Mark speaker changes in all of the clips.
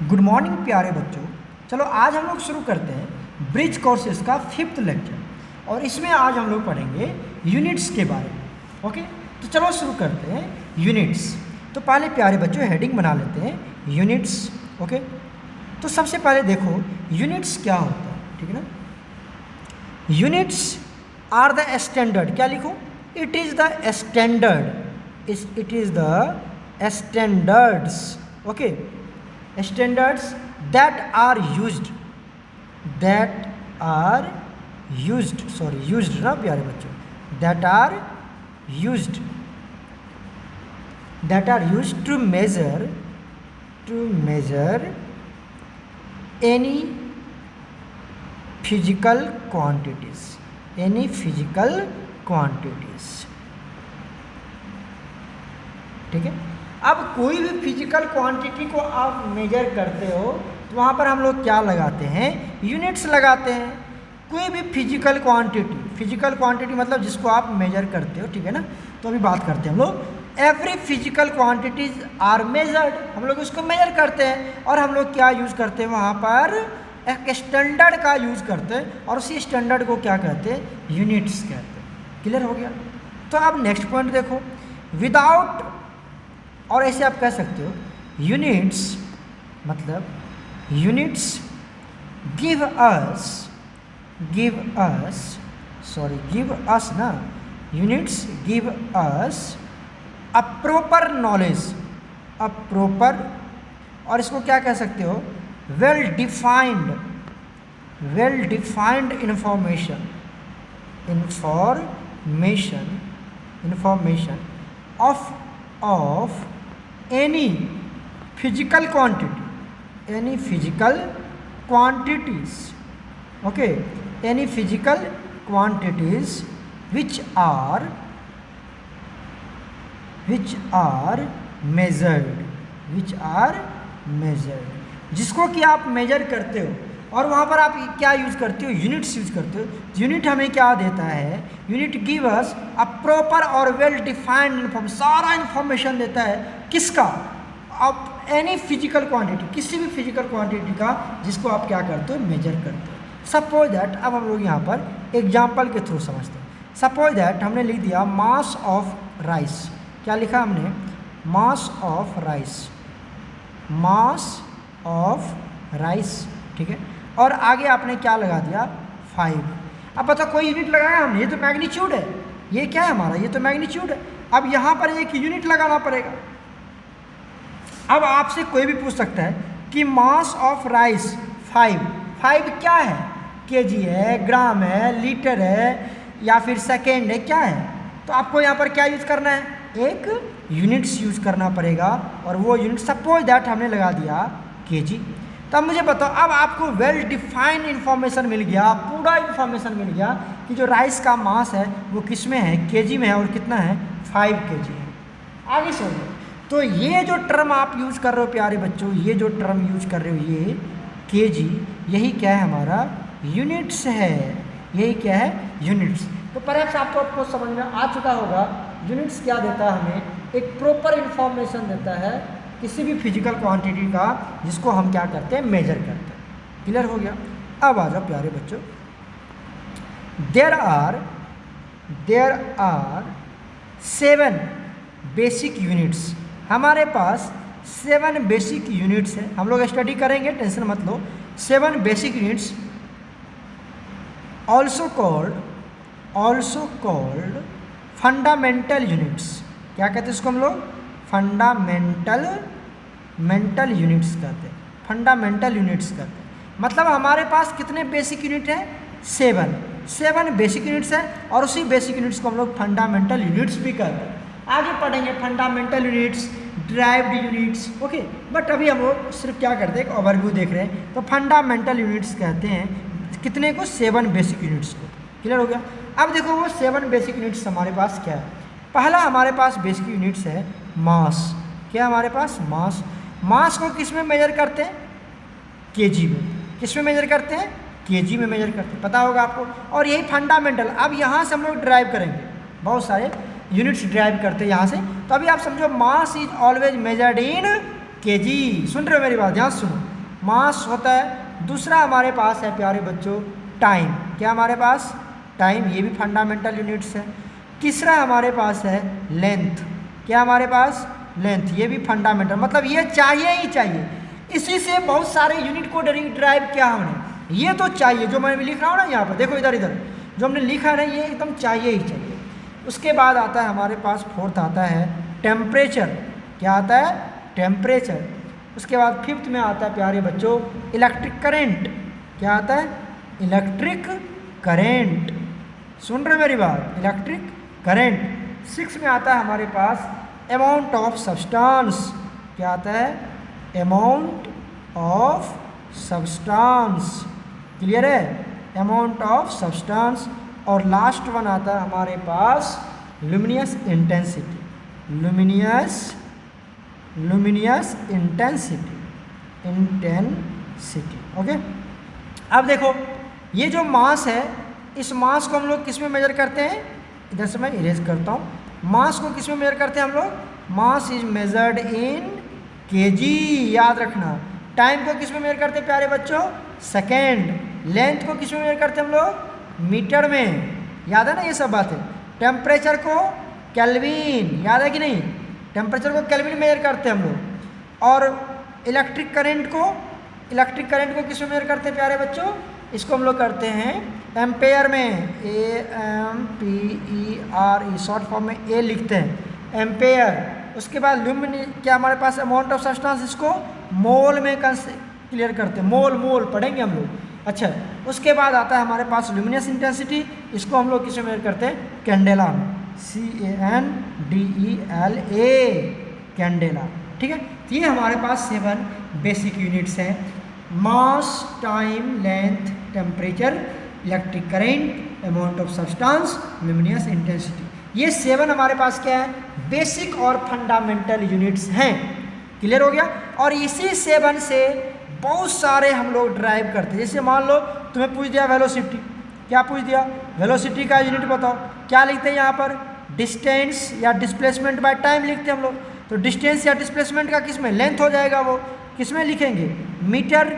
Speaker 1: Good morning प्यारे बच्चों। चलो आज हम लोग शुरू करते हैं ब्रिज कोर्सेज का 5th लेक्चर और इसमें आज हम लोग पढ़ेंगे यूनिट्स के बारे में। ओके, तो चलो शुरू करते हैं यूनिट्स। तो पहले प्यारे बच्चों हेडिंग बना लेते हैं यूनिट्स। ओके, तो सबसे पहले देखो यूनिट्स क्या होता है, ठीक है ना। यूनिट्स आर द स्टैंडर्ड, क्या लिखो, it is the standard, it is the standards. Okay, standards that are used ना प्यारे बच्चों, that are used to measure any physical quantities, ठीक है। अब कोई भी फिजिकल क्वांटिटी को आप मेजर करते हो तो वहाँ पर हम लोग क्या लगाते हैं, यूनिट्स लगाते हैं। कोई भी फिजिकल क्वांटिटी मतलब जिसको आप मेजर करते हो, ठीक है ना। तो अभी बात करते हैं हम लोग every physical quantities are measured, हम लोग उसको मेजर करते हैं और हम लोग क्या यूज़ करते हैं, वहाँ पर एक स्टैंडर्ड का यूज़ करते हैं और उसी स्टैंडर्ड को क्या कहते हैं, यूनिट्स कहते हैं। क्लियर हो गया। तो अब नेक्स्ट पॉइंट देखो, विदाउट, और ऐसे आप कह सकते हो यूनिट्स मतलब यूनिट्स गिव अस ना, units give us a proper knowledge, और इसको क्या कह सकते हो, well defined information of any physical quantities, okay, any physical quantities which are measured, जिसको कि आप मेजर करते हो और वहाँ पर आप क्या यूज़ करते हो, यूनिट्स यूज़ करते हो। यूनिट हमें क्या देता है, unit give us a proper और वेल डिफाइंड इन्फॉर्मेशन, सारा इन्फॉर्मेशन देता है किसका, आप एनी फिजिकल क्वांटिटी, किसी भी फिजिकल क्वांटिटी का जिसको आप क्या करते हो, मेजर करते हो। सपोज दैट, अब हम लोग यहाँ पर एग्जाम्पल के थ्रू समझते हैं। सपोज दैट हमने लिख दिया मास ऑफ राइस, क्या लिखा हमने, मास ऑफ राइस, ठीक है। और आगे आपने क्या लगा दिया, 5। अब पता कोई यूनिट लगाया हमने, ये तो मैग्नीट्यूड है, ये क्या है हमारा, ये तो मैग्नीट्यूड है। अब यहाँ पर एक यूनिट लगाना पड़ेगा। अब आपसे कोई भी पूछ सकता है कि मास ऑफ राइस 5 क्या है, केजी है, ग्राम है, लीटर है या फिर सेकेंड है, क्या है। तो आपको यहाँ पर क्या यूज़ करना है, एक यूनिट्स यूज़ करना पड़ेगा और वो यूनिट सपोज दैट हमने लगा दिया केजी। तब मुझे बताओ, अब आपको वेल डिफाइंड इन्फॉर्मेशन मिल गया, पूरा इन्फॉर्मेशन मिल गया कि जो राइस का मास है वो किस में है, केजी में है और कितना है, 5 केजी है। आगे समझो, तो ये जो टर्म आप यूज़ कर रहे हो प्यारे बच्चों, ये जो टर्म यूज़ कर रहे हो ये केजी, यही क्या है हमारा, यूनिट्स है। यही क्या है, यूनिट्स। तो परहैप्स आपको समझ में आ चुका होगा यूनिट्स क्या देता है, हमें एक प्रॉपर इन्फॉर्मेशन देता है किसी भी फिजिकल क्वांटिटी का जिसको हम क्या करते हैं, मेजर करते हैं। क्लियर हो गया। अब आ जाओ प्यारे बच्चों, देयर आर 7 बेसिक यूनिट्स, हमारे पास 7 बेसिक यूनिट्स हैं। हम लोग स्टडी करेंगे, टेंशन मत लो। 7 basic units also called fundamental units, क्या कहते हैं इसको हम लोग, फंडामेंटल यूनिट्स कहते हैं, फंडामेंटल यूनिट्स कहते हैं। मतलब हमारे पास कितने बेसिक यूनिट हैं, 7 बेसिक यूनिट्स हैं और उसी बेसिक यूनिट्स को हम लोग फंडामेंटल यूनिट्स भी कहते हैं। आगे पढ़ेंगे fundamental units, derived units, okay. But अभी हम लोग सिर्फ क्या करते हैं, एक ओवरव्यू देख रहे हैं। तो फंडामेंटल यूनिट्स कहते हैं कितने को, 7 बेसिक यूनिट्स को। क्लियर हो गया। अब देखो वो 7 बेसिक यूनिट्स हमारे पास क्या है। पहला हमारे पास बेसिक यूनिट्स है मास, क्या हमारे पास, मास को किस में मेजर करते हैं, केजी में। किस में मेजर करते हैं, केजी में मेजर करते हैं, पता होगा आपको। और यही फंडामेंटल, अब यहाँ से हम लोग ड्राइव करेंगे, बहुत सारे यूनिट्स ड्राइव करते हैं यहाँ से। तो अभी आप समझो mass is always measured in KG. सुन रहे हो मेरी बात, ध्यान सुनो। मास होता है। दूसरा हमारे पास है प्यारे बच्चों टाइम। क्या हमारे पास? टाइम, ये भी फंडामेंटल यूनिट्स है। तीसरा हमारे पास है लेंथ। क्या हमारे पास? लेंथ, ये भी फंडामेंटल, मतलब ये चाहिए ही चाहिए। इसी से बहुत सारे यूनिट को ड्राइव किया हमने, ये तो चाहिए। जो मैं लिख रहा हूँ ना यहाँ पर देखो, इधर इधर जो हमने लिखा है ना, ये एकदम चाहिए ही चाहिए। उसके बाद आता है हमारे पास फोर्थ आता है टेम्परेचर। क्या आता है? टेम्परेचर। उसके बाद फिफ्थ में आता है प्यारे बच्चों इलेक्ट्रिक करेंट। क्या आता है? Electric current. सुन रहे मेरी बात? Electric current. सिक्स में आता है हमारे पास अमाउंट ऑफ सब्सटेंस। क्या आता है? Amount of substance. क्लियर है? Amount of substance. और लास्ट वन आता है हमारे पास luminous intensity. Luminous intensity. Okay, अब देखो ये जो मास है, इस मास को हम लोग किस में मेजर करते हैं? इधर से मैं इरेज करता हूँ। मास को किस में मेजर करते हैं हम लोग? Mass is measured in KG, याद रखना। टाइम को किस में मेजर करते हैं प्यारे बच्चों? सेकेंड। लेंथ को किस में मेजर करते हैं हम लोग? मीटर में। याद है ना ये सब बातें। टेम्परेचर को केल्विन, याद है कि नहीं? टेम्परेचर को केल्विन मेजर करते हैं हम लोग। और इलेक्ट्रिक करंट को किस में मेजर करते हैं प्यारे बच्चों? इसको हम लोग करते हैं एम्पेयर में, AMPERE, शॉर्ट फॉर्म में ए लिखते हैं, एम्पेयर। उसके बाद क्या हमारे पास अमाउंट ऑफ सब्सटेंस, इसको मोल में क्लियर करते हैं, मोल पढ़ेंगे हम लोग। अच्छा, उसके बाद आता है हमारे पास लुमिनियस इंटेंसिटी। इसको हम लोग किसमें मेजर करते हैं? कैंडेला में, CANDELA, कैंडेला। ठीक है, तो ये हमारे पास 7 बेसिक यूनिट्स हैं। Mass, time, length, temperature, electric current, amount of substance, luminous intensity. ये 7 हमारे पास क्या है? बेसिक और फंडामेंटल यूनिट्स हैं। क्लियर हो गया? और इसी 7 से बहुत सारे हम लोग ड्राइव करते हैं। जैसे मान लो तुम्हें पूछ दिया वेलोसिटी। क्या पूछ दिया? वेलोसिटी का यूनिट बताओ। क्या लिखते हैं यहाँ पर? डिस्टेंस या डिस्प्लेसमेंट बाय टाइम लिखते हैं हम लोग। तो डिस्टेंस या डिस्प्लेसमेंट का किस में? लेंथ हो जाएगा। वो किस में लिखेंगे? मीटर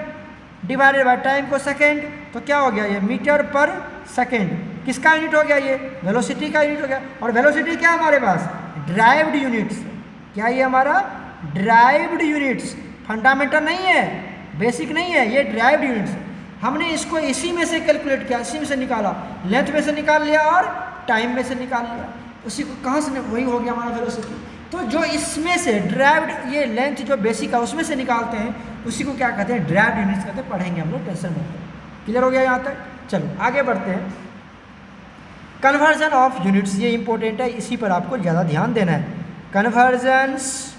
Speaker 1: डिवाइडेड बाय टाइम को सेकेंड। तो क्या हो गया? ये मीटर पर सेकेंड। किसका यूनिट हो गया? ये वेलोसिटी का यूनिट हो गया। और वेलोसिटी क्या हमारे पास? Derived units. क्या ये हमारा? ड्राइव्ड यूनिट्स, फंडामेंटल नहीं है, बेसिक नहीं है, ये ड्राइव्ड यूनिट्स। हमने इसको इसी में से कैलकुलेट किया, इसी में से निकाला, लेंथ में से निकाल लिया और टाइम में से निकाल लिया। उसी को कहाँ से? वही हो गया हमारा वेलोसिटी। तो जो इसमें से ड्राइव्ड, ये लेंथ जो बेसिक है उसमें से निकालते हैं, उसी को क्या कहते हैं? ड्राइव्ड यूनिट्स कहते हैं। पढ़ेंगे हम लोग, टेंशन मत करो। क्लियर हो गया यहाँ तक? चलो आगे बढ़ते हैं। कन्वर्जन ऑफ यूनिट्स, ये इंपॉर्टेंट है, इसी पर आपको ज़्यादा ध्यान देना है। Convergence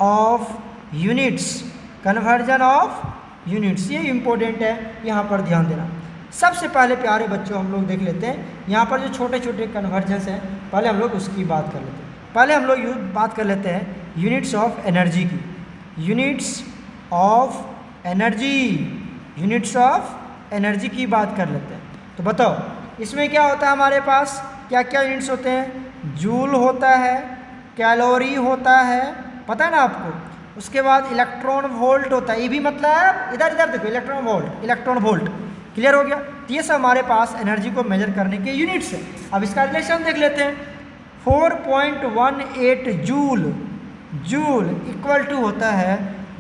Speaker 1: of units, conversion of units, ये इंपॉर्टेंट है, यहाँ पर ध्यान देना। सबसे पहले प्यारे बच्चों हम लोग देख लेते हैं यहाँ पर जो छोटे छोटे कन्वर्जन्स हैं, पहले हम लोग उसकी बात कर लेते हैं। पहले हम लोग बात कर लेते हैं यूनिट्स ऑफ एनर्जी की। यूनिट्स ऑफ एनर्जी की बात कर लेते हैं। तो बताओ इसमें क्या होता है हमारे पास? क्या क्या यूनिट्स होते हैं? जूल होता है, कैलोरी होता है, पता है ना आपको। उसके बाद इलेक्ट्रॉन वोल्ट होता है, ये भी मतलब इधर देखो, इलेक्ट्रॉन वोल्ट। क्लियर हो गया? तो ये सब हमारे पास एनर्जी को मेजर करने के यूनिट्स हैं। अब इसका रिलेशन देख लेते हैं। 4.18 जूल इक्वल टू होता है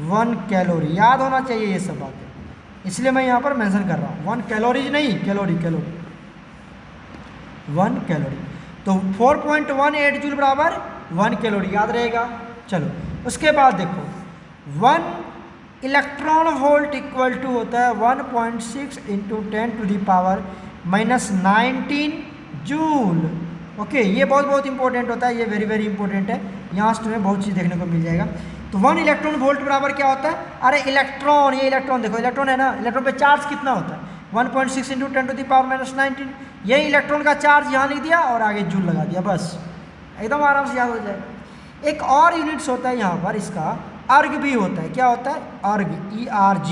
Speaker 1: 1 कैलोरी। याद होना चाहिए ये सब बातें, इसलिए मैं यहाँ पर मेंशन कर रहा हूँ। 1 कैलोरीज नहीं, कैलोरी 1 कैलोरी। तो 4.18 जूल बराबर 1 कैलोरी, याद रहेगा। चलो उसके बाद देखो 1 इलेक्ट्रॉन वोल्ट इक्वल टू होता है 1.6 × 10⁻⁻19 जूल। ओके, ये बहुत इंपॉर्टेंट होता है, ये वेरी इंपॉर्टेंट है। यहाँ से तुम्हें बहुत चीज़ देखने को मिल जाएगा। तो 1 इलेक्ट्रॉन वोल्ट बराबर क्या होता है? अरे इलेक्ट्रॉन, ये इलेक्ट्रॉन देखो, इलेक्ट्रॉन है ना, इलेक्ट्रॉन पे चार्ज कितना होता है? 1.6 × 10⁻⁻19। यही इलेक्ट्रॉन का चार्ज यहाँ लिख दिया और आगे जूल लगा दिया, बस एकदम आराम से याद हो जाएगा। एक और यूनिट्स होता है यहाँ पर, इसका अर्ग भी होता है। क्या होता है? अर्ग, ERG,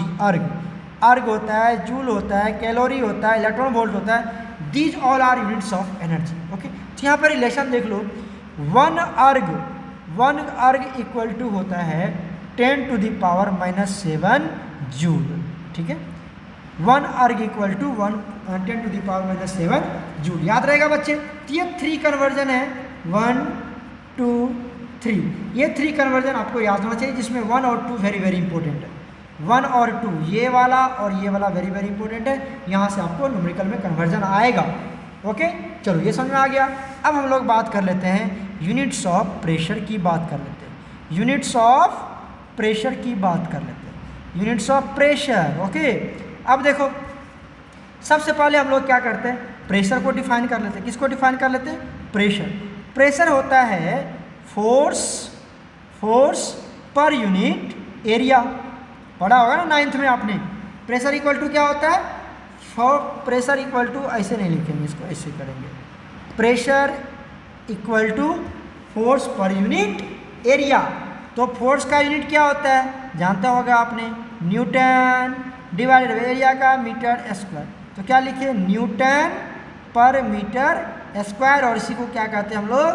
Speaker 1: अर्ग होता है, जूल होता है, कैलोरी होता है, इलेक्ट्रॉन वोल्ट होता है। These all are units of energy. Okay, तो यहाँ पर रिलेशन देख लो। 1 अर्ग इक्वल टू होता है 10⁻⁷ जूल, ठीक है। 1 अर्ग इक्वल टू 10⁻⁷ जूल, याद रहेगा बच्चे। तो ये 3 कन्वर्जन है, 1 2 3, ये 3 कन्वर्जन आपको याद होना चाहिए, जिसमें 1 और 2 वेरी वेरी इंपॉर्टेंट है। 1 और 2 ये वाला और ये वाला वेरी वेरी इंपॉर्टेंट है, यहाँ से आपको न्यूमेरिकल में कन्वर्जन आएगा। ओके, चलो ये समझ में आ गया। अब हम लोग बात कर लेते हैं यूनिट्स ऑफ प्रेशर की बात कर लेते हैं, यूनिट्स ऑफ प्रेशर की बात कर लेते हैं, यूनिट्स ऑफ प्रेशर। ओके, अब देखो सबसे पहले हम लोग क्या करते हैं, प्रेशर को डिफाइन कर लेते हैं। किसको डिफाइन कर लेते हैं? प्रेशर। प्रेशर होता है फोर्स पर यूनिट एरिया, पढ़ा होगा ना 9th में आपने। प्रेशर इक्वल टू क्या होता है? प्रेशर इक्वल टू, ऐसे नहीं लिखेंगे इसको, ऐसे करेंगे, pressure equal to force per unit area. तो फोर्स का यूनिट क्या होता है, जानता होगा आपने, न्यूटन डिवाइडेड बाई एरिया का मीटर स्क्वायर। तो क्या लिखे? न्यूटन पर मीटर स्क्वायर, और इसी को क्या कहते हैं हम लोग?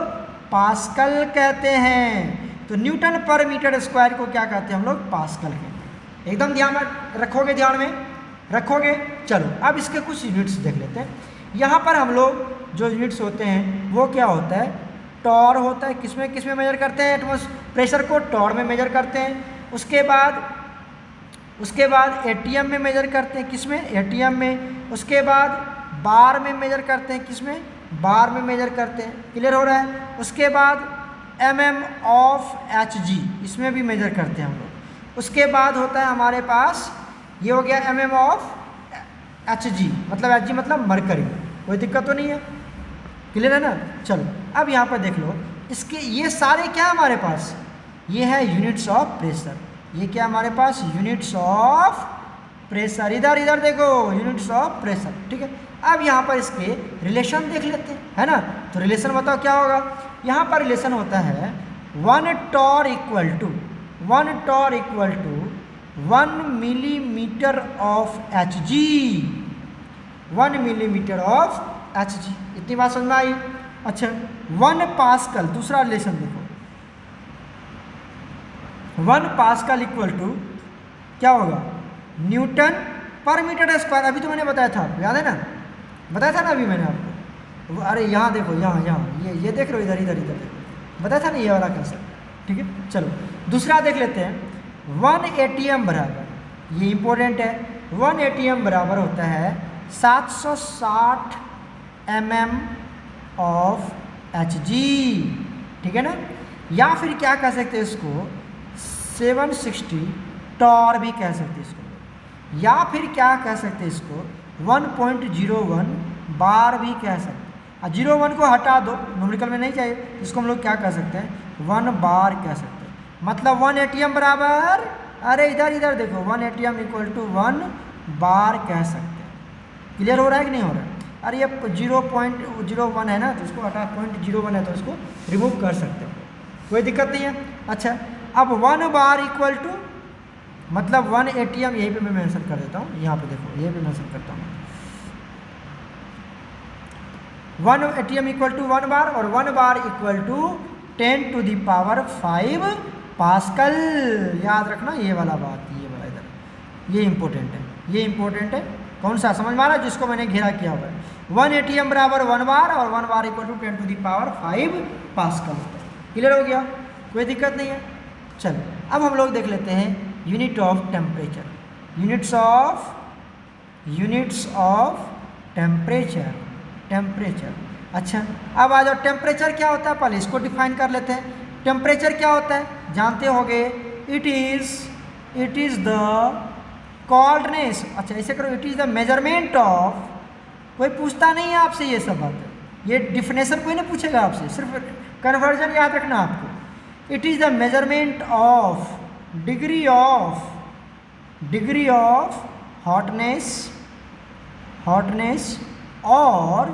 Speaker 1: पास्कल कहते हैं। तो न्यूटन पर मीटर स्क्वायर को क्या कहते हैं हम लोग? पास्कल कहते हैं। एकदम ध्यान में रखोगे, ध्यान में रखोगे। चलो अब इसके कुछ यूनिट्स देख लेते हैं। यहाँ पर हम लोग जो यूनिट्स होते हैं वो क्या होता है? टॉर होता है। किसमें किसमें मेजर करते हैं? एटमॉस्फेयर प्रेशर को टॉर में मेजर करते हैं। उसके बाद एटीएम में मेजर करते हैं। किसमें? एटीएम में। उसके बाद बार में मेजर करते हैं। किसमें? बार में मेजर करते हैं। क्लियर हो रहा है? उसके बाद mm ऑफ hg, इसमें भी मेजर करते हैं हम लोग। उसके बाद होता है हमारे पास, ये हो गया mm ऑफ hg, मतलब hg मतलब मरकरी। कोई दिक्कत तो नहीं है? क्लियर है ना? चलो अब यहाँ पर देख लो, इसके ये सारे क्या है हमारे पास? ये है यूनिट्स ऑफ प्रेशर। ये क्या हमारे पास? Units of pressure. इधर देखो, यूनिट्स ऑफ प्रेशर, ठीक है। अब यहाँ पर इसके रिलेशन देख लेते हैं, है ना? तो रिलेशन बताओ क्या होगा? यहाँ पर रिलेशन होता है 1 torr equal to 1 millimetre of hg, 1 millimetre of hg। इतनी बात समझ में आई? अच्छा, 1 पास्कल, दूसरा रिलेशन देखो, 1 पास्कल इक्वल टू क्या होगा? न्यूटन पर मीटर स्क्वायर। अभी तो मैंने बताया था आपको, याद है ना? बताया था ना अभी मैंने आपको। अरे यहाँ देखो, यहाँ ये देख रहे हो, इधर देखो, बताया था ना ये वाला कंसेप्ट, ठीक है। चलो दूसरा देख लेते हैं। 1 ATM बराबर, ये इंपॉर्टेंट है, 1 ATM बराबर होता है 760 mm ऑफ hg, ठीक है ना? या फिर क्या कह सकते हैं इसको? 760 टॉर भी कह सकते हैं इसको, या फिर क्या कह सकते हैं इसको? 1.01 बार भी कह सकते हैं। 01 को हटा दो, न्यूमेरिकल में नहीं चाहिए, इसको हम लोग क्या कह सकते हैं? 1 बार कह सकते हैं। मतलब 1 ATM बराबर, अरे इधर देखो, 1 ATM इक्वल टू 1 बार कह सकते हैं। क्लियर हो रहा है कि नहीं हो रहा है? अरे ये 0.01 है ना, तो इसको हटा, 0.01 है तो इसको रिमूव कर सकते हो, कोई दिक्कत नहीं है। अच्छा, अब 1 बार इक्वल टू, मतलब 1 ATM, यहीं पे मैं मेंशन कर देता हूँ, यहाँ पे देखो, यहीं पे मेंशन करता हूँ, 1 ATM इक्वल टू 1 बार, और 1 बार इक्वल टू 10⁵ पास्कल। याद रखना ये वाला बात, ये वाला इधर, ये इंपॉर्टेंट है, ये इंपॉर्टेंट है। कौन सा समझ में आ रहा है? जिसको मैंने घेरा किया हुआ है। 1 ATM बराबर 1 बार, और 1 बार इक्वल टू 10⁵ पास्कल। क्लियर हो गया? कोई दिक्कत नहीं है। चलो अब हम लोग देख लेते हैं unit of temperature, units of temperature. अच्छा, अब आ जाओ, टेम्परेचर क्या होता है? पहले इसको डिफाइन कर लेते हैं। टेम्परेचर क्या होता है? जानते होगे, इट इज़ द कोल्डनेस। अच्छा ऐसे करो, it is the measurement of, कोई पूछता नहीं है आपसे ये सब बात, ये डिफिनेशन कोई नहीं पूछेगा आपसे, सिर्फ कन्वर्जन याद रखना आपको। It is the measurement of degree of hotness और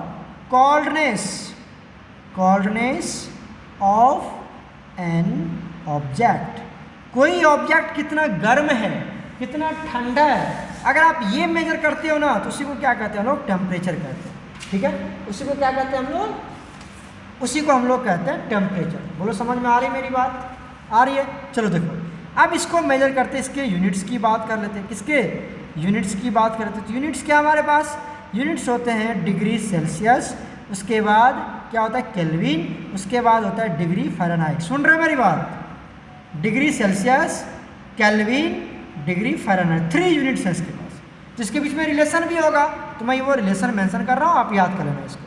Speaker 1: कोल्डनेस ऑफ एन ऑब्जेक्ट। कोई ऑब्जेक्ट कितना गर्म है, कितना ठंडा है, अगर आप ये मेजर करते हो ना, तो उसी को क्या कहते हैं हम लोग? टेम्परेचर कहते हैं, ठीक है। उसी को क्या कहते हैं हम लोग? उसी को हम लोग कहते हैं टेम्परेचर। बोलो समझ में आ रही मेरी बात? आ रही है? चलो देखो, अब इसको मेजर करते इसके यूनिट्स की बात कर लेते हैं। किसके यूनिट्स की बात करते हैं। तो यूनिट्स क्या हमारे पास, यूनिट्स होते हैं डिग्री सेल्सियस, उसके बाद क्या होता है केल्विन, उसके बाद होता है डिग्री फ़ारेनहाइट। सुन रहे मेरी बात, degree Celsius, kelvin, degree Fahrenheit, 3 units हैं इसके पास, जिसके बीच में रिलेशन भी होगा, तो मैं वो रिलेशन मेंशन कर रहा हूँ, आप याद कर लेना इसको।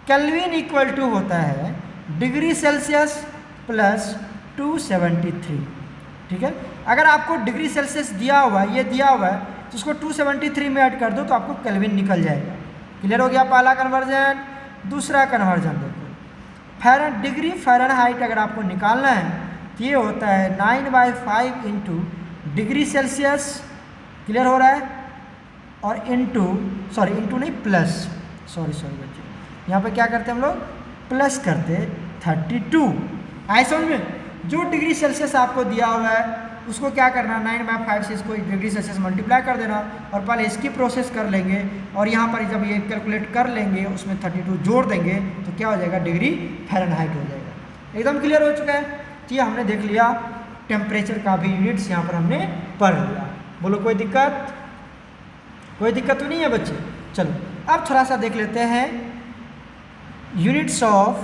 Speaker 1: केल्विन इक्वल टू होता है डिग्री सेल्सियस प्लस 273, ठीक है। अगर आपको डिग्री सेल्सियस दिया हुआ है, ये दिया हुआ है, तो उसको 273 में ऐड कर दो तो आपको केल्विन निकल जाएगा। क्लियर हो गया पहला कन्वर्जन। दूसरा कन्वर्जन देखो, डिग्री फ़ारेनहाइट अगर आपको निकालना है तो ये होता है 9/5 इंटू डिग्री सेल्सियस, क्लियर हो रहा है, और इंटू नहीं प्लस, सॉरी बच्चे, यहाँ पे क्या करते हैं हम लोग, प्लस करते 32। आए समझ में, जो डिग्री सेल्सियस आपको दिया हुआ है उसको क्या करना, 9/5 से इसको डिग्री सेल्सियस मल्टीप्लाई कर देना, और पहले इसकी प्रोसेस कर लेंगे, और यहाँ पर जब ये कैलकुलेट कर लेंगे उसमें 32 जोड़ देंगे तो क्या हो जाएगा, डिग्री फ़ारेनहाइट हो जाएगा। एकदम क्लियर हो चुका है। तो ये हमने देख लिया, टेम्परेचर का भी यूनिट्स यहाँ पर हमने पढ़ लिया। बोलो कोई दिक्कत, कोई दिक्कत तो नहीं है बच्चे। चलो अब थोड़ा सा देख लेते हैं units of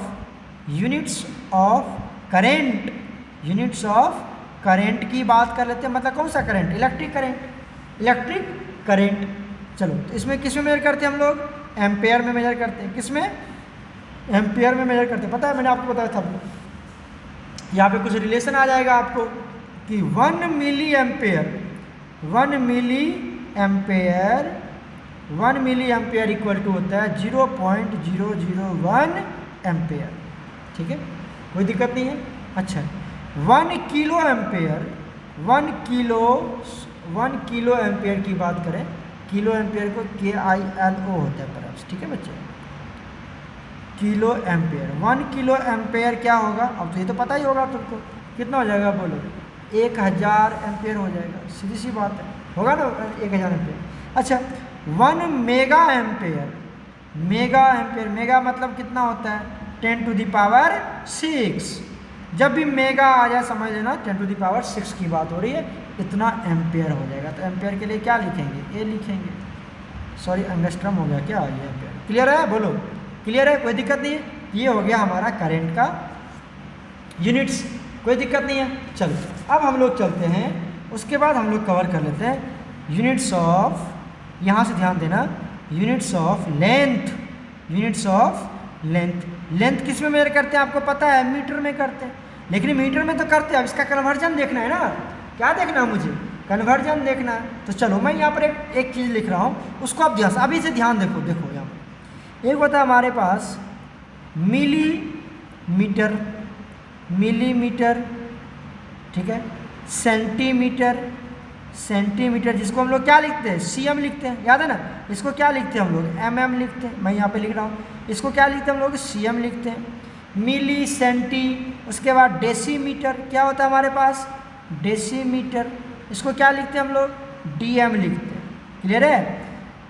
Speaker 1: current, units of current की बात कर लेते हैं। मतलब कौन सा करंट, इलेक्ट्रिक करंट। चलो तो इसमें किस में मेजर करते हैं हम लोग, एम्पेयर में मेजर करते हैं। किस में, एम्पेयर में मेजर करते हैं। पता है मैंने आपको बताया था, यहाँ पे कुछ रिलेशन आ जाएगा आपको कि 1 मिली एम्पेयर इक्वल टू होता है 0.001 एम्पेयर, ठीक है, कोई दिक्कत नहीं है। अच्छा 1 किलो एम्पेयर की बात करें, किलो एम्पेयर को KILO होता है परहैप्स, ठीक है बच्चे, किलो एम्पेयर। 1 किलो एम्पेयर क्या होगा, अब तो ये तो पता ही होगा तुमको, कितना हो जाएगा बोलो, 1000 एम्पेयर हो जाएगा, सीधी सी बात है, होगा ना 1000 एम्पेयर। अच्छा 1 मेगा एम्पेयर, मेगा मतलब कितना होता है, 10⁻⁶। जब भी मेगा आ जाए समझ लेना 10⁻⁶ की बात हो रही है, इतना एम्पेयर हो जाएगा। तो एम्पेयर के लिए क्या लिखेंगे, ए लिखेंगे, सॉरी एंगस्ट्रम हो गया क्या, ये एम्पेयर। क्लियर है, बोलो क्लियर है, कोई दिक्कत नहीं है। ये हो गया हमारा करंट का यूनिट्स, कोई दिक्कत नहीं है। चलो अब हम लोग चलते हैं, उसके बाद हम लोग कवर कर लेते हैं यूनिट्स ऑफ, यहाँ से ध्यान देना, यूनिट्स ऑफ लेंथ। लेंथ किस में मेजर करते हैं आपको पता है, मीटर में करते हैं, लेकिन मीटर में तो करते हैं, अब इसका कन्वर्जन देखना है ना, क्या देखना है मुझे, कन्वर्जन देखना है। तो चलो मैं यहाँ पर एक चीज़ लिख रहा हूँ, उसको आप ध्यान, अभी से ध्यान देखो यहाँ पर एक होता है हमारे पास मिलीमीटर, ठीक है, सेंटीमीटर जिसको हम लोग क्या लिखते हैं, CM लिखते हैं, याद है ना। इसको क्या लिखते हैं हम लोग, MM लिखते हैं, मैं यहाँ पे लिख रहा हूँ, इसको क्या लिखते हैं हम लोग, CM लिखते हैं। मिली, सेंटी, उसके बाद डेसीमीटर क्या होता है हमारे पास, डेसीमीटर, इसको क्या लिखते हैं हम लोग, DM लिखते हैं। क्लियर है,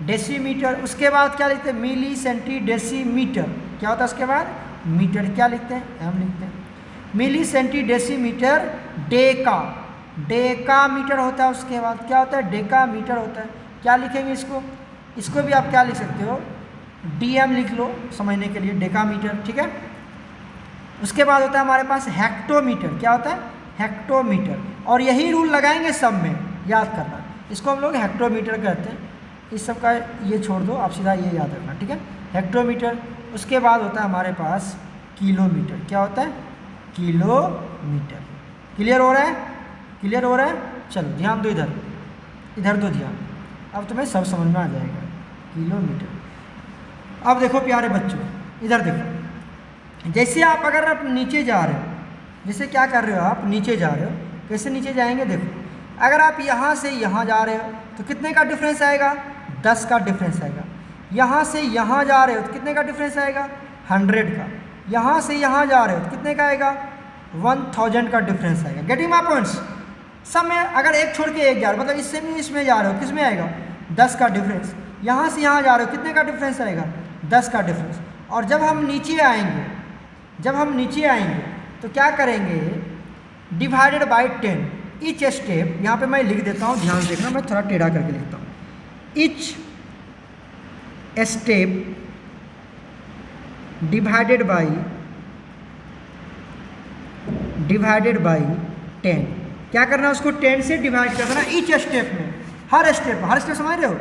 Speaker 1: डेसीमीटर। उसके बाद क्या लिखते हैं, मिली, सेंटी, डेसीमीटर, क्या होता है उसके बाद, मीटर क्या लिखते हैं, M लिखते हैं। मिली, सेंटी, डेसीमीटर, डेकामीटर होता है। उसके बाद क्या होता है, डेकामीटर होता है। क्या लिखेंगे इसको भी आप क्या लिख सकते हो, DM लिख लो समझने के लिए, डेकामीटर, ठीक है। उसके बाद होता है हमारे पास हेक्टोमीटर, क्या होता है, हेक्टोमीटर, और यही रूल लगाएंगे सब में, याद करना, इसको हम लोग हेक्टोमीटर कहते हैं। इस सब का ये छोड़ दो, आप सीधा ये याद रखना, ठीक है, हेक्टोमीटर। उसके बाद होता है हमारे पास किलोमीटर, क्या होता है, किलोमीटर। क्लियर हो रहा है, चलो ध्यान दो, इधर दो ध्यान, अब तुम्हें सब समझ में आ जाएगा, किलोमीटर। अब देखो प्यारे बच्चों, इधर देखो, जैसे आप अगर आप नीचे जा रहे हो, जैसे क्या कर रहे हो आप, नीचे जा रहे हो, कैसे नीचे जाएंगे, देखो अगर आप यहाँ से यहाँ जा रहे हो तो कितने का डिफरेंस आएगा, 10 का डिफरेंस आएगा। यहाँ से यहाँ जा रहे हो तो कितने का डिफरेंस आएगा, 100 का। यहाँ से यहाँ जा रहे हो तो कितने का आएगा, 1000 का डिफरेंस आएगा। गेटिंग माय पॉइंट्स, सब में अगर एक छोड़ के एक जा रहे हो, मतलब इससे भी इसमें जा रहे हो, किस में आएगा, 10 का डिफरेंस। यहाँ से यहाँ जा रहे हो, कितने का डिफरेंस आएगा, 10 का डिफरेंस। और जब हम नीचे आएंगे तो क्या करेंगे, डिवाइडेड बाई 10, ईच स्टेप, यहाँ पे मैं लिख देता हूँ, ध्यान देखना, मैं थोड़ा टेढ़ा करके लिखता हूँ। Each step divided by 10। क्या करना है उसको 10 से डिवाइड कर देना ईच स्टेप में, हर स्टेप समझ रहे हो,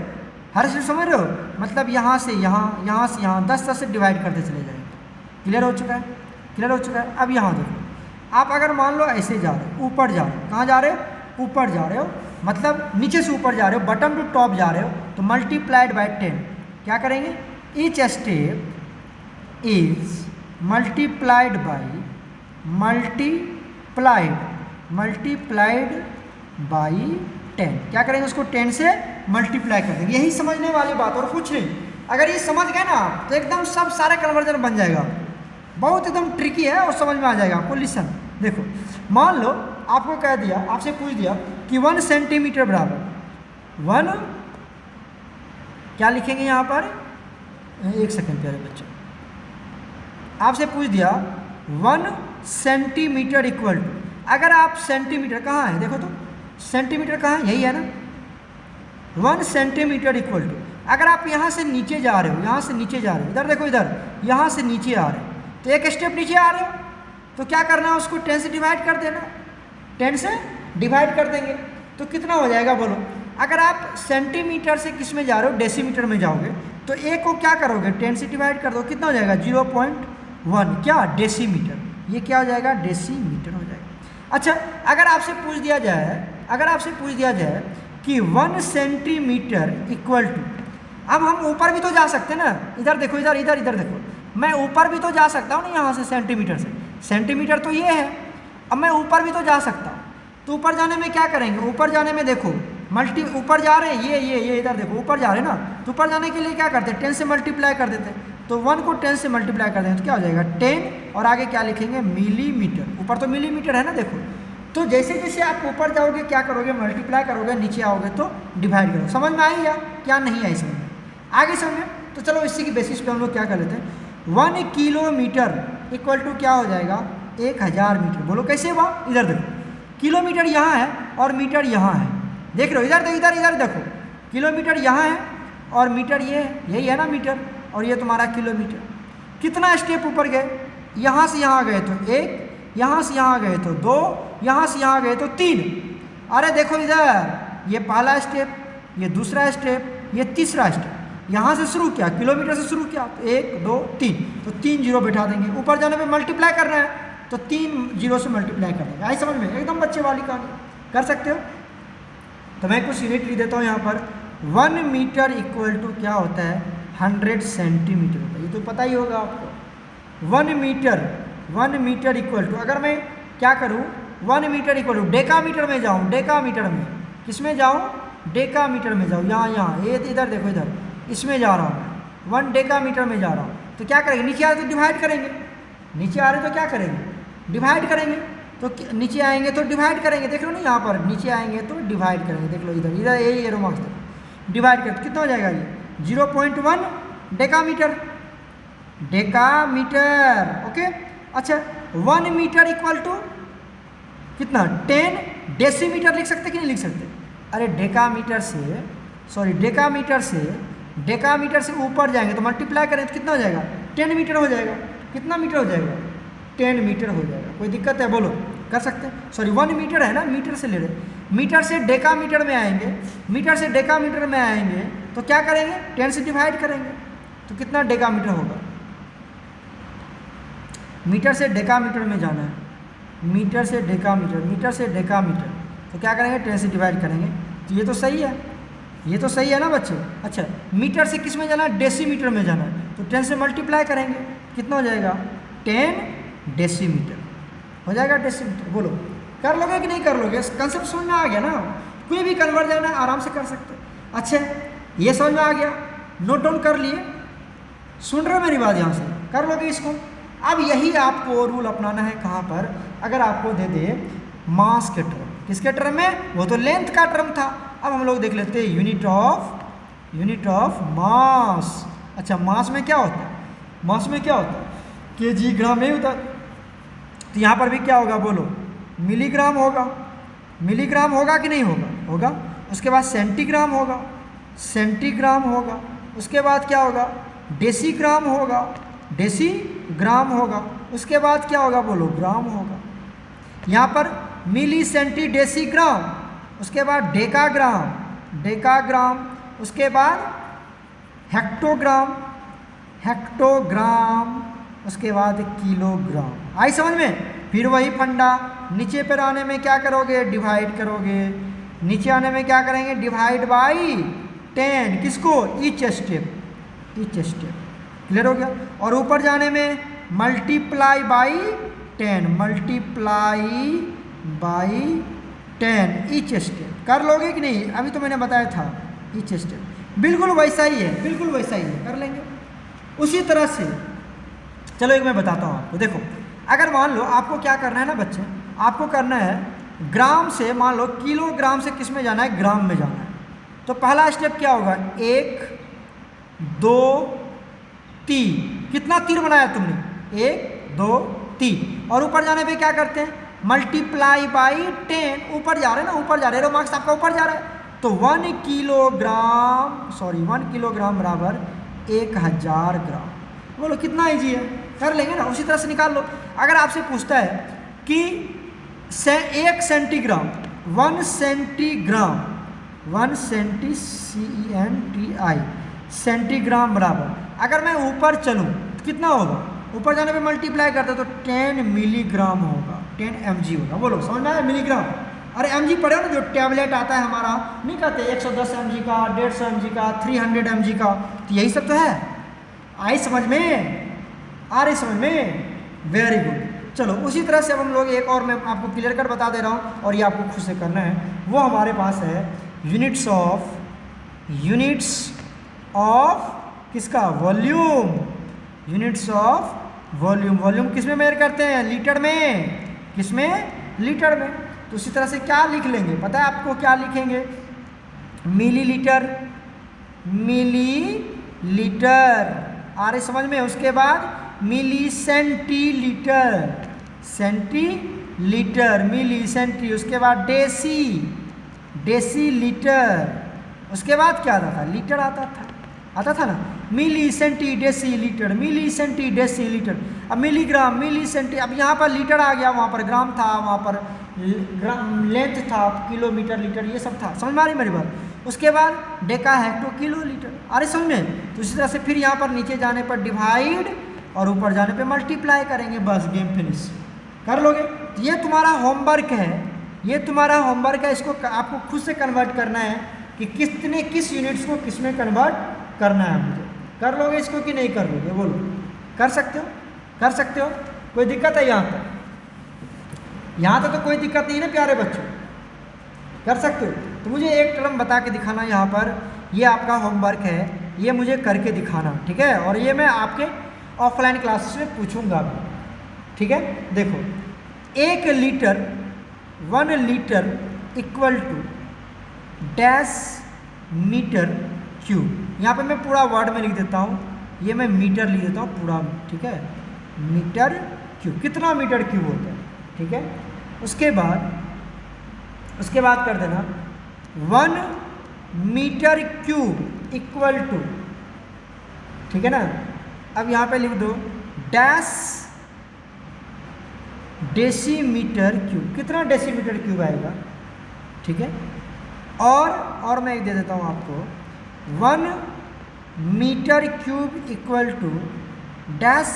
Speaker 1: हर स्टेप समझ रहे हो, मतलब यहाँ से यहाँ, यहाँ से यहाँ, 10 से डिवाइड करते चले जाएंगे। क्लियर हो चुका है, क्लियर हो चुका है। अब यहाँ देखो, आप अगर मान लो ऐसे जा रहे हो, ऊपर जा रहे हो, कहाँ जा रहे हो, ऊपर जा रहे हो, मतलब नीचे से ऊपर जा रहे हो, बटन टू टॉप जा रहे हो, तो मल्टीप्लाइड बाय 10 क्या करेंगे, each step is multiplied by 10। क्या करेंगे उसको 10 से मल्टीप्लाई कर देंगे। यही समझने वाली बात और कुछ नहीं। अगर ये समझ गए ना तो एकदम सब सारे कन्वर्जन बन जाएगा। बहुत एकदम ट्रिकी है और समझ में आ जाएगा आपको। लिसन देखो, मान लो आपको कह दिया, आपसे पूछ दिया कि 1 सेंटीमीटर बराबर 1, क्या लिखेंगे यहाँ पर, एक सेकंड प्यारे बच्चों, आपसे पूछ दिया 1 सेंटीमीटर इक्वल टू, अगर आप सेंटीमीटर कहाँ है देखो तो, सेंटीमीटर कहाँ है, यही है ना, 1 सेंटीमीटर इक्वल टू, अगर आप यहाँ से नीचे जा रहे हो, यहाँ से नीचे जा रहे हो, इधर देखो, इधर यहाँ से नीचे आ रहे हो, तो एक स्टेप नीचे आ रहे हो, तो क्या करना है उसको 10 से डिवाइड कर देना, 10 से डिवाइड कर देंगे तो कितना हो जाएगा बोलो। अगर आप सेंटीमीटर से किस में जा रहे हो, डेसीमीटर में जाओगे, तो एक को क्या करोगे 10 से डिवाइड कर दो, कितना हो जाएगा 0.1, क्या डेसीमीटर, ये क्या हो जाएगा डेसीमीटर हो जाएगा। अच्छा, अगर आपसे पूछ दिया जाए कि 1 सेंटीमीटर इक्वल टू, अब हम ऊपर भी तो जा सकते हैं ना, इधर देखो, इधर देखो, मैं ऊपर भी तो जा सकता हूँ ना, यहाँ से सेंटीमीटर से, सेंटीमीटर तो ये है, अब मैं ऊपर भी तो जा सकता हूँ, तो ऊपर जाने में क्या करेंगे, ऊपर जाने में देखो ऊपर जा रहे हैं, ये इधर देखो ऊपर जा रहे हैं ना, तो ऊपर जाने के लिए क्या करते हैं 10 से मल्टीप्लाई कर देते हैं, तो 1 को 10 से मल्टीप्लाई कर देंगे तो क्या हो जाएगा 10, और आगे क्या लिखेंगे मिलीमीटर, ऊपर तो मिलीमीटर है ना देखो। तो जैसे जैसे आप ऊपर जाओगे क्या करोगे, मल्टीप्लाई करोगे, नीचे आओगे तो डिवाइड करोगे। समझ में आई या क्या नहीं आई समझ में, आगे समझ। तो चलो इसी की बेसिस पे हम लोग क्या कर लेते हैं, 1 किलोमीटर इक्वल टू क्या हो जाएगा 1000 मीटर। बोलो कैसे हुआ, इधर देखो, किलोमीटर यहाँ है और मीटर यहाँ है, देख रहे हो, इधर देखो, किलोमीटर यहाँ है और मीटर ये है, यही है ना मीटर, और ये तुम्हारा किलोमीटर। कितना स्टेप ऊपर गए, यहाँ से यहाँ गए तो 1, यहाँ से यहाँ गए तो 2, यहाँ से यहाँ गए तो 3। अरे देखो इधर, ये पहला स्टेप, ये दूसरा स्टेप, ये तीसरा स्टेप, यहाँ से शुरू किया, किलोमीटर से शुरू किया, तो 1 2 3, तो 3 जीरो बैठा देंगे। ऊपर जाने में मल्टीप्लाई करना है तो 3 जीरो से मल्टीप्लाई कर देंगे। आई समझ में, एकदम बच्चे वाली कहानी, कर सकते हो। तो मैं कुछ यूनिट लिख देता हूँ यहाँ पर, 1 मीटर इक्वल टू क्या होता है 100 सेंटीमीटर होता है, ये तो पता ही होगा आपको। 1 मीटर इक्वल टू, अगर मैं क्या करूँ 1 मीटर इक्वल टू डेकामीटर में जाऊँ, डेकामीटर में किस में जाऊँ, डेकामीटर में जाऊँ, यहाँ ये इधर देखो, इधर इसमें जा रहा हूँ मैं, 1 डेकामीटर में जा रहा हूँ, तो क्या करेंगे, नीचे आ रहे तो डिवाइड करेंगे, नीचे आ रहे तो क्या करेंगे डिवाइड करेंगे, तो नीचे आएंगे तो डिवाइड करेंगे, देख लो ना यहाँ पर नीचे आएंगे तो डिवाइड करेंगे, देख लो इधर यही एरो मार्क्स देखो, डिवाइड कर कितना हो जाएगा ये 0.1 डेकामीटर, ओके। अच्छा, 1 मीटर इक्वल टू कितना 10 डेसीमीटर लिख सकते कि नहीं लिख सकते। अरे डेकामीटर से ऊपर जाएंगे तो मल्टीप्लाई करें तो कितना हो जाएगा 10 मीटर हो जाएगा। कितना मीटर हो जाएगा 10 मीटर हो जाएगा। कोई दिक्कत है बोलो, कर सकते हैं। सॉरी 1 मीटर है ना, मीटर से ले रहे, मीटर से डेकामीटर में आएंगे, मीटर से डेकामीटर में आएंगे तो क्या करेंगे 10 से डिवाइड करेंगे तो कितना डेकामीटर होगा। मीटर से डेकामीटर में जाना है, मीटर से डेकामीटर तो क्या करेंगे 10 से डिवाइड करेंगे, तो ये तो सही है, ये तो सही है ना बच्चे। अच्छा, मीटर से किस में जाना है डेसीमीटर में जाना है, तो 10 से मल्टीप्लाई करेंगे कितना हो जाएगा 10 डेसीमीटर हो जाएगा। डेसीमीटर बोलो कर लोगे कि नहीं कर लोगे, कंसेप्ट समझ में आ गया ना। कोई भी कन्वर्जन है आराम से कर सकते। अच्छा, ये समझ में आ गया, नोट डाउन कर लिए, सुन रहे हो मेरी बात, यहाँ से कर लोगे इसको। अब यही आपको रूल अपनाना है कहाँ पर, अगर आपको दे दे मास के टर्म, किसके टर्म में, वो तो लेंथ का टर्म था। अब हम लोग देख लेते हैं यूनिट ऑफ मास। अच्छा, मास में क्या होता है, मास में क्या होता है केजी ग्राम में होता है, तो यहाँ पर भी क्या होगा बोलो मिलीग्राम होगा। मिलीग्राम होगा कि नहीं होगा? होगा। उसके बाद सेंटीग्राम होगा, सेंटीग्राम होगा। उसके बाद क्या होगा? डेसीग्राम होगा, डेसीग्राम होगा। उसके बाद क्या होगा बोलो? ग्राम होगा। यहाँ पर मिली सेंटी डेसीग्राम, उसके बाद डेकाग्राम, डेकाग्राम। उसके बाद हेक्टोग्राम, हेक्टोग्राम। उसके बाद किलोग्राम। आई समझ में? फिर वही फंडा, नीचे पर आने में क्या करोगे? डिवाइड करोगे। नीचे आने में क्या करेंगे? Divide by 10। किसको? Each step, each step. Clear हो गया? और ऊपर जाने में multiply by 10, multiply by 10 each step. कर लोगे कि नहीं? अभी तो मैंने बताया था ईच स्टेप। बिल्कुल वैसा ही है, बिल्कुल वैसा ही है, कर लेंगे उसी तरह से। चलो एक मैं बताता हूँ आपको। देखो, अगर मान लो आपको क्या करना है ना बच्चे, आपको करना है ग्राम से, मान लो किलोग्राम से किस में जाना है? ग्राम में जाना है। तो पहला स्टेप क्या होगा? 1 2 3। कितना तीर बनाया तुमने? 1 2 3। और ऊपर जाने पे क्या करते हैं? Multiply by 10। ऊपर जा रहे हैं ना, ऊपर जा रहे हैं, मार्क्स आपका ऊपर जा रहा है। तो 1 किलोग्राम बराबर 1000 ग्राम। बोलो कितना ईजी है, कर लेंगे ना, उसी तरह से निकाल लो। अगर आपसे पूछता है कि 1 सेंटीग्राम, 1 सेंटीग्राम, 1 CENTI सेंटीग्राम बराबर, अगर मैं ऊपर चलूँ तो कितना होगा? ऊपर जाने पे मल्टीप्लाई करते तो 10 मिलीग्राम होगा, 10 mg होगा। बोलो समझ में आया? मिलीग्राम। अरे mg पढ़े हो ना, जो टैबलेट आता है हमारा, नहीं कहते 110 mg का, 150 mg का, 300 mg का, तो यही सब तो है। आई समझ में? आ रही समझ में? Very good. चलो उसी तरह से अब हम लोग एक और मैं आपको क्लियर कर बता दे रहा हूँ, और ये आपको खुद से करना है। वो हमारे पास है यूनिट्स ऑफ किसका? Volume. Units of volume. Volume किस में मेजर करते हैं? लीटर में। किस में? लीटर में। तो उसी तरह से क्या लिख लेंगे? पता है आपको क्या लिखेंगे? Millilitre, millilitre. आ रही समझ में? उसके बाद मिली सेंटीलीटर, सेंटीलीटर, मिली सेंटी। उसके बाद डेसी, डेसीलीटर। उसके बाद क्या आता था? लीटर आता था ना। मिली सेंटी डेसी लीटर, मिली सेंटी डेसी लीटर। अब मिलीग्राम, मिली सेंटी। अब यहाँ पर लीटर आ गया, वहाँ पर ग्राम था, वहाँ पर ग्राम लेंथ था, किलोमीटर, लीटर, ये सब था। समझ में आ रही मेरी बात? उसके बाद डेका हेक्टो किलो लीटर। अरे समझ में? तो इसी तरह से फिर यहाँ पर नीचे जाने पर डिवाइड और ऊपर जाने पे मल्टीप्लाई करेंगे, बस गेम फिनिश। कर लोगे? ये तुम्हारा होमवर्क है, ये तुम्हारा होमवर्क है। इसको आपको खुद से कन्वर्ट करना है कि किस यूनिट्स को किस में कन्वर्ट करना है मुझे। कर लोगे इसको कि नहीं कर लोगे? बोलो। कर सकते हो? कर सकते हो? कोई दिक्कत है यहाँ तक? यहाँ तक तो कोई दिक्कत नहीं है ना प्यारे बच्चों? कर सकते हो? तो मुझे एक टर्म बता के दिखाना यहाँ पर। ये आपका होमवर्क है, ये मुझे करके दिखाना, ठीक है? और ये मैं आपके ऑफलाइन क्लासेस में पूछूंगा भी, ठीक है? देखो, 1 litre, 1 litre equal to dash metre cube. यहाँ पे मैं पूरा वर्ड में लिख देता हूँ, ये मैं मीटर लिख देता हूँ पूरा, ठीक है? Metre cube. कितना मीटर क्यूब होता है? ठीक है? उसके बाद कर देना 1 मीटर क्यूब इक्वल टू, ठीक है ना? अब यहाँ पे लिख दो डैश डेसीमीटर क्यूब। कितना डेसीमीटर क्यूब आएगा? ठीक है? और मैं एक दे देता हूँ आपको, 1 metre cube equal to dash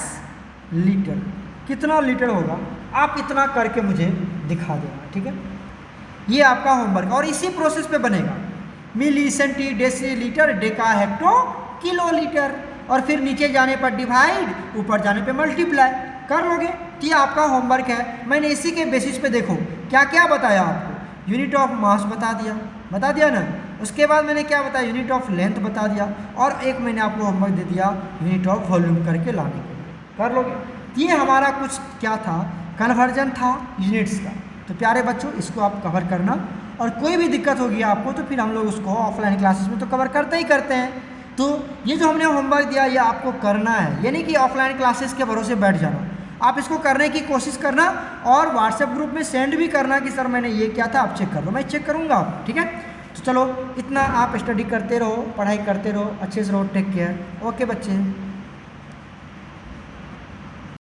Speaker 1: litre. कितना लीटर होगा? आप इतना करके मुझे दिखा देना, ठीक है? ये आपका होमवर्क, और इसी प्रोसेस पे बनेगा। Milli centi deci litre deca hecto kilo litre, और फिर नीचे जाने पर डिवाइड, ऊपर जाने पे मल्टीप्लाई। कर लोगे? ये आपका होमवर्क है। मैंने इसी के बेसिस पे देखो क्या क्या बताया आपको। यूनिट ऑफ मास बता दिया ना। उसके बाद मैंने क्या बताया? यूनिट ऑफ लेंथ बता दिया, और एक मैंने आपको होमवर्क दे दिया यूनिट ऑफ वॉल्यूम करके लाने के लिए। कर लोगे? ये हमारा कुछ क्या था? कन्वर्जन था यूनिट्स का। तो प्यारे बच्चों, इसको आप कवर करना, और कोई भी दिक्कत होगी आपको तो फिर हम लोग उसको ऑफलाइन क्लासेस में तो कवर करते ही करते हैं। तो ये जो हमने होमवर्क दिया ये आपको करना है, यानी कि ऑफलाइन क्लासेस के भरोसे बैठ जाना। आप इसको करने की कोशिश करना और व्हाट्सएप ग्रुप में सेंड भी करना कि सर मैंने ये किया था, आप चेक कर लो, मैं चेक करूँगा आप, ठीक है। तो चलो इतना आप स्टडी करते रहो, पढ़ाई करते रहो, अच्छे से रहो, टेक केयर, ओके बच्चे।